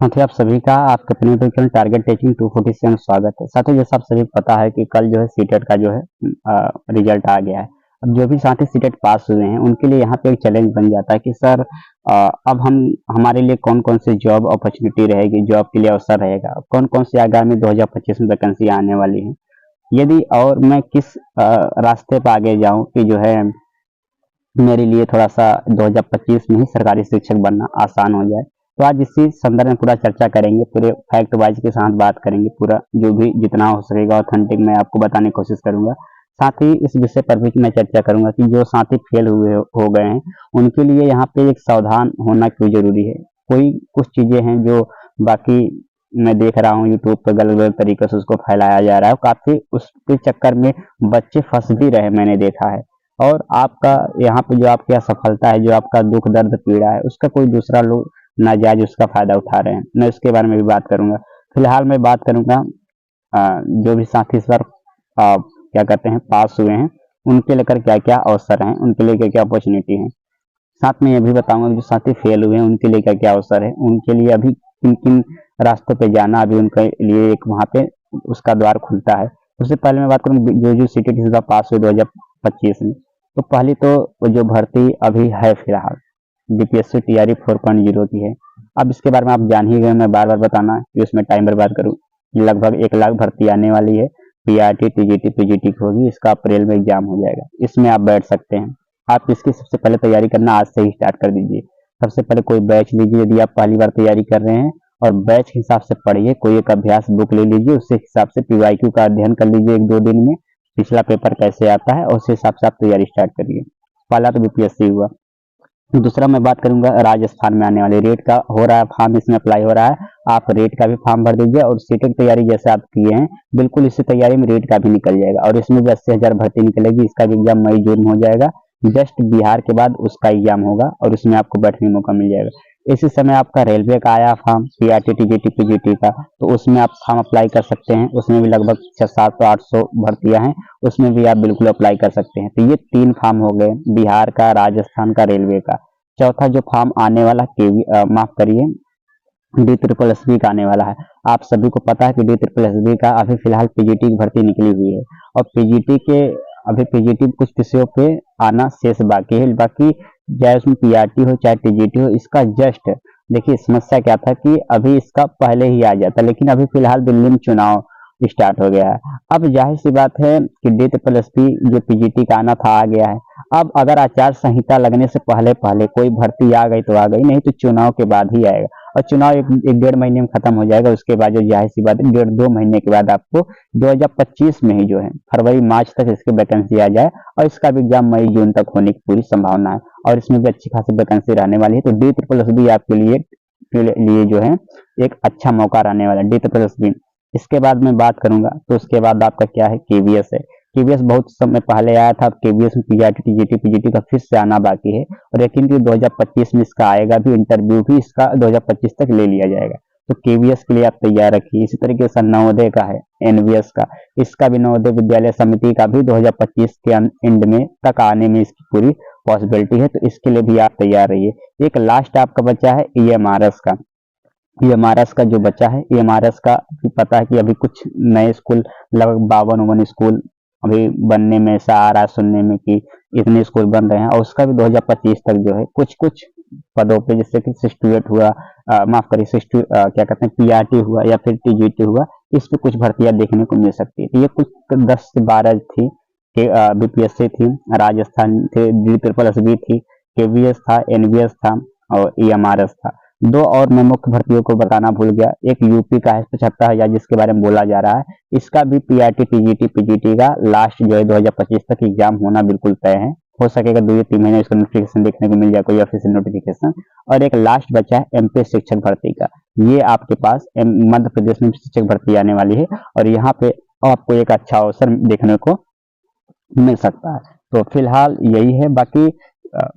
साथी आप सभी का आपके अपने यूट्यूब चैनल टारगेट टीचिंग 240 में स्वागत है। साथियों जैसा आप सभी को पता है कि कल जो है सीटेट का जो है रिजल्ट आ गया है। अब जो भी साथी सीटेट पास हुए हैं उनके लिए यहाँ पे एक चैलेंज बन जाता है कि सर अब हम हमारे लिए कौन कौन से जॉब अपॉर्चुनिटी रहेगी, जॉब के लिए अवसर रहेगा, कौन कौन सी आगामी 2025 में वैकेंसी आने वाली है, यदि और मैं किस रास्ते पर आगे जाऊँ कि जो है मेरे लिए थोड़ा-सा 2025 में ही सरकारी शिक्षक बनना आसान हो जाए। तो आज इसी संदर्भ में पूरा चर्चा करेंगे, पूरे फैक्ट वाइज़ के साथ बात करेंगे, पूरा जो भी जितना हो सकेगा ऑथेंटिक मैं आपको बताने की कोशिश करूँगा। साथ ही इस विषय पर भी मैं चर्चा करूँगा कि जो साथी फेल हुए हो गए हैं, उनके लिए यहाँ पे एक सावधान होना क्यों ज़रूरी है। कोई कुछ चीज़ें हैं जो बाकी मैं देख रहा हूँ यूट्यूब पे गलत-गलत तरीके से उसको फैलाया जा रहा है, काफ़ी उसके चक्कर में बच्चे फँस भी रहे मैंने देखा है। और आपका यहाँ पे जो आपकी असफलता है, जो आपका दुख दर्द पीड़ा है, उसका कोई दूसरा लोग नाजायज उसका फायदा उठा रहे हैं। मैं उसके बारे में भी बात करूंगा। फिलहाल मैं बात करूंगा जो भी साथी इस बार क्या कहते हैं पास हुए हैं, उनके लेकर क्या क्या अवसर हैं, उनके लिए क्या क्या अपॉर्चुनिटी है। साथ में ये भी बताऊंगा कि जो साथी फेल हुए हैं उनके लिए क्या क्या अवसर है, उनके लिए अभी किन किन रास्तों पे जाना अभी उनके लिए एक वहाँ पे उसका द्वार खुलता है। उससे पहले मैं बात करूँ जो जो सीटेट इस बार पास हुए 2025 में, तो पहली तो वो जो भर्ती अभी है फिलहाल बीपीएससी टीआरई 4.0 की है। अब इसके बारे में आप जान ही गए, मैं बार बार बताना कि उसमें टाइम बर्बाद करूँ। लगभग 1 लाख भर्ती आने वाली है। पीआरटी टीजीटी पीजीटी की होगी, इसका अप्रैल में एग्जाम हो जाएगा, इसमें आप बैठ सकते हैं। आप इसकी सबसे पहले तैयारी करना आज से ही स्टार्ट कर दीजिए। सबसे पहले कोई बैच लीजिए यदि आप पहली बार तैयारी कर रहे हैं, और बैच के हिसाब से पढ़िए। कोई एक अभ्यास बुक ले लीजिए, उसके हिसाब से पीवाईक्यू का अध्ययन कर लीजिए 1-2 दिन में, पिछला पेपर कैसे आता है और उस हिसाब से आप तैयारी स्टार्ट करिए। पहला तो बीपीएससी हुआ। दूसरा मैं बात करूंगा राजस्थान में आने वाले रेट का हो रहा है फॉर्म, इसमें अप्लाई हो रहा है। आप रेट का भी फॉर्म भर दीजिए और सीटेट की तैयारी जैसे आप किए हैं बिल्कुल इसी तैयारी में रेट का भी निकल जाएगा, और इसमें भी 80,000 भर्ती निकलेगी। इसका भी एग्जाम मई जून में हो जाएगा। जस्ट बिहार के बाद उसका एग्जाम होगा और उसमें आपको बैठने का मौका मिल जाएगा। इसी समय आपका रेलवे का आया फॉर्म पीआरटी टीजीटी पीजीटी का, तो उसमें आप फॉर्म अप्लाई कर सकते हैं। उसमें भी लगभग 600-700-800 भर्तियां हैं, उसमें भी आप बिल्कुल अप्लाई कर सकते हैं। तो ये 3 फॉर्म हो गए, बिहार का, राजस्थान का, रेलवे का। चौथा जो फॉर्म आने वाला माफ करिए डी ट्रिपल एस बी का आने वाला है। आप सभी को पता है कि डी ट्रिपल एस बी का अभी फिलहाल पीजीटी की भर्ती निकली हुई है, और पीजीटी के अभी पीजीटी कुछ विषयों पे आना शेष बाकी है। बाकी चाहे उसमें पीआरटी हो चाहे टीजीटी हो, इसका जस्ट देखिए समस्या क्या था कि अभी इसका पहले ही आ जाता, लेकिन अभी फिलहाल दिल्ली में चुनाव स्टार्ट हो गया है। अब जाहिर सी बात है कि डी ट्रिपल एस बी जो पीजीटी का आना था आ गया है। अब अगर आचार संहिता लगने से पहले पहले कोई भर्ती आ गई तो आ गई, नहीं तो चुनाव के बाद ही आएगा। और चुनाव एक 1.5 महीने में खत्म हो जाएगा। उसके बाद जो जाहिर सी बात है 1.5-2 महीने के बाद आपको 2025 में ही जो है फरवरी मार्च तक इसकी वैकेंसी आ जाए, और इसका भी एग्जाम मई जून तक होने की पूरी संभावना है, और इसमें भी अच्छी खासी वैकेंसी रहने वाली है। तो डी ट्रिपल एस बी आपके लिए जो है एक अच्छा मौका रहने वाला है, डी ट्रिपल एस बी। इसके बाद मैं बात करूंगा तो उसके बाद आपका क्या है केवीएस है। केवीएस बहुत समय पहले आया था, अब केवीएस में पीआरटी टीजीटी पीजीटी का फिर से आना बाकी है, और यकीन कि 2025 में इसका आएगा भी, इंटरव्यू भी इसका 2025 तक ले लिया जाएगा। तो केवीएस के लिए आप तैयार रखिए। इसी तरीके से नवोदय का है एनवीएस का, इसका भी नवोदय विद्यालय समिति का भी 2025 के एंड में तक आने में इसकी पूरी पॉसिबिलिटी है, तो इसके लिए भी आप तैयार रहिए। एक लास्ट आपका बच्चा है ईएमआरएस का। ईएमआरएस का जो बच्चा है, ईएमआरएस का भी पता है कि अभी कुछ नए स्कूल लगभग 52 स्कूल अभी बनने में ऐसा आ रहा है सुनने में कि इतने स्कूल बन रहे हैं, और उसका भी 2025 तक जो है कुछ कुछ पदों पे जैसे कि सिस्टूएट हुआ, माफ करिए क्या कहते हैं पीआरटी हुआ या फिर टीजीटी हुआ, इस पे कुछ भर्तियां देखने को मिल सकती है। तो ये कुछ 10 से 12 थी कि बीपीएससी थी, राजस्थान थे, डी ट्रिपल एस बी थी, केवीएस था, एनवीएस था और ईएमआरएस था। दो और मैं मुख्य भर्तियों को बताना भूल गया। एक यूपी का है 75,000 जिसके बारे में बोला जा रहा है, इसका भी पीआरटी टीजीटी पीजीटी का लास्ट जो है 2025 तक एग्जाम होना बिल्कुल तय है। हो सकेगा 2 या 3 महीने इसका नोटिफिकेशन देखने को मिल जाए, कोई ऑफिशियल नोटिफिकेशन। और एक लास्ट बचा है एमपी शिक्षक भर्ती का। ये आपके पास मध्य प्रदेश में शिक्षक भर्ती आने वाली है, और यहाँ पे आपको एक अच्छा अवसर देखने को मिल सकता है। तो फिलहाल यही है। बाकी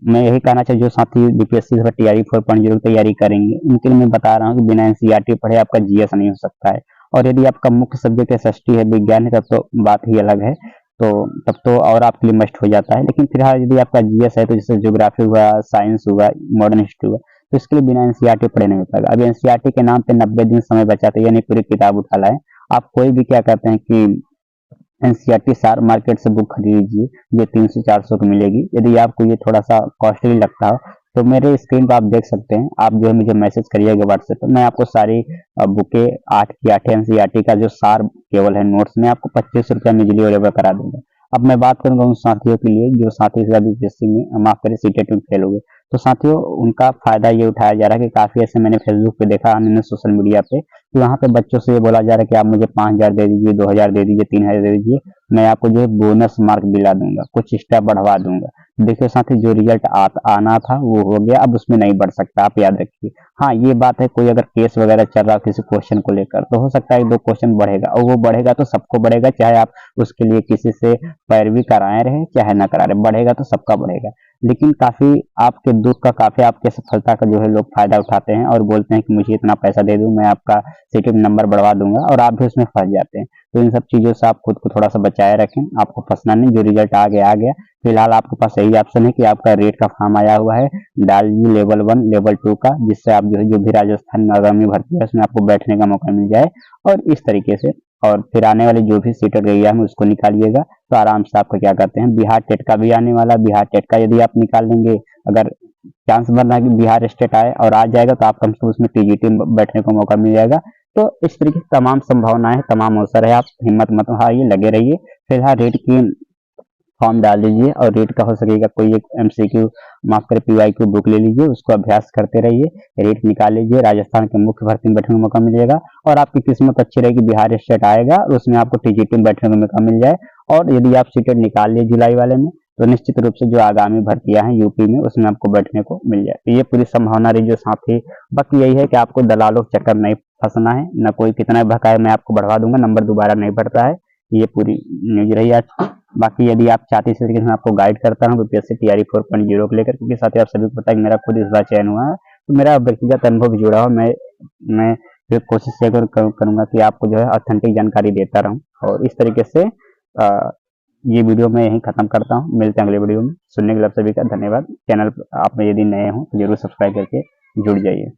मैं यही कहना चाहिए जो साथी बीपीएससी से टीआरई 4.0 की तैयारी करेंगे उनके लिए मैं बता रहा हूँ कि बिना एनसीईआरटी पढ़े आपका जीएस नहीं हो सकता है। और यदि आपका मुख्य सब्जेक्ट एसएसटी है, विज्ञान है, तब तो बात ही अलग है। तो तब तो और आपके लिए मस्ट हो जाता है। लेकिन फिलहाल यदि आपका जीएस है तो जैसे ज्योग्राफी हुआ, साइंस हुआ, मॉडर्न हिस्ट्री हुआ, तो इसके लिए बिना एनसीईआरटी पढ़े नहीं हो पाएगा। अब एनसीईआरटी के नाम पे 90 दिन समय बचाते हैं, यानी पूरी किताब उठा लाए। आप कोई भी क्या कहते हैं कि एनसीईआरटी सार मार्केट से बुक खरीद लीजिए, जो 300-400 की मिलेगी। यदि आपको ये थोड़ा सा कॉस्टली लगता हो तो मेरे स्क्रीन पर आप देख सकते हैं, आप जो है मुझे मैसेज करिएगा व्हाट्सएप पर, मैं आपको सारी बुकें 8 की 8 एनसीईआरटी का जो सार केवल है नोट्स में आपको 25 रुपया में इजीली अवेलेबल करा दूंगा। अब मैं बात करूंगा उन साथियों के लिए जो साथी से अभी बीपीएससी में माफ करें सीटेट में फेल हो गए। तो साथियों उनका फायदा ये उठाया जा रहा है कि काफी ऐसे मैंने फेसबुक पे देखा, अन्य सोशल मीडिया पे, तो वहाँ पे बच्चों से ये बोला जा रहा है कि आप मुझे 5,000 दे दीजिए, 2,000 दे दीजिए, 3,000 दे दीजिए, मैं आपको जो है बोनस मार्क दिला दूंगा, कुछ स्टेप बढ़वा दूंगा। देखिए साथी जो रिजल्ट आना था वो हो गया, अब उसमें नहीं बढ़ सकता, आप याद रखिए। हाँ ये बात है, कोई अगर केस वगैरह चल रहा है किसी क्वेश्चन को लेकर तो हो सकता है 2 क्वेश्चन बढ़ेगा, और वो बढ़ेगा तो सबको बढ़ेगा, चाहे आप उसके लिए किसी से पैरवी कराए रहे चाहे ना करा रहे, बढ़ेगा तो सबका बढ़ेगा। लेकिन काफी आपके दुख का, काफी आपके सफलता का जो है लोग फायदा उठाते हैं और बोलते हैं कि मुझे इतना पैसा दे दूं, मैं आपका सीटेट नंबर बढ़वा दूंगा, और आप भी उसमें फंस जाते हैं। तो इन सब चीजों से आप खुद को थोड़ा सा बचाए रखें, आपको फंसना नहीं, जो रिजल्ट आ गया आ गया। फिलहाल आपके पास यही ऑप्शन है कि आपका रेट का फॉर्म आया हुआ है, डाल दीजिए लेवल 1 लेवल 2 का, जिससे आप जो भी राजस्थान में आगामी भर्ती है उसमें आपको बैठने का मौका मिल जाए। और इस तरीके से और फिर आने वाली जो भी सीटेट एग्जाम है उसको निकालिएगा, तो आराम से आपका क्या कहते हैं बिहार टेट का भी आने वाला, बिहार टेट का यदि आप निकाल लेंगे, अगर चांस बन रहा है कि बिहार स्टेट आए और आ जाएगा तो आप कम से कम उसमें टीजीटी में बैठने को मौका मिल जाएगा। तो इस तरीके की तमाम संभावनाएं, तमाम अवसर है, आप हिम्मत मत हारिए, लगे रहिए। फिलहाल रेट की फॉर्म डाल दीजिए और रेट का हो सकेगा कोई एक एमसीक्यू माफ कर पीवाईक्यू बुक ले लीजिए, उसको अभ्यास करते रहिए, रेट निकाल लीजिए, राजस्थान के मुख्य भर्ती में बैठने का मौका मिलेगा, और आपकी किस्मत अच्छी रहेगी, बिहार स्टेट आएगा और उसमें आपको टीजीटी में बैठने का मौका मिल जाए। और यदि आप सीटेट निकाल लिए जुलाई वाले में तो निश्चित रूप से जो आगामी भर्तियां हैं यूपी में उसमें आपको बैठने को मिल जाए। तो ये पूरी संभावना रही जो साथी। बाकी यही है कि आपको दलालों के चक्कर नहीं फंसना है, न कोई कितना भकाए मैं आपको बढ़वा दूंगा, नंबर दोबारा नहीं बढ़ता है। ये पूरी न्यूज रही आज की। बाकी यदि आप चाहते हैं कि मैं आपको गाइड करता हूँ बीपीएससी तैयारी 4.0 को लेकर, क्योंकि साथ ही आप सभी को पता है कि मेरा खुद इस बार चयन हुआ है, तो मेरा व्यक्तिगत अनुभव भी जुड़ा हो। मैं जो कोशिश करूंगा कि आपको जो है ऑथेंटिक जानकारी देता रहूं। और इस तरीके से ये वीडियो मैं यहीं खत्म करता हूँ, मिलते हैं अगले वीडियो में। सुनने के लिए आप सभी का धन्यवाद। चैनल आप यदि नए हो तो जरूर सब्सक्राइब करके जुड़ जाइए।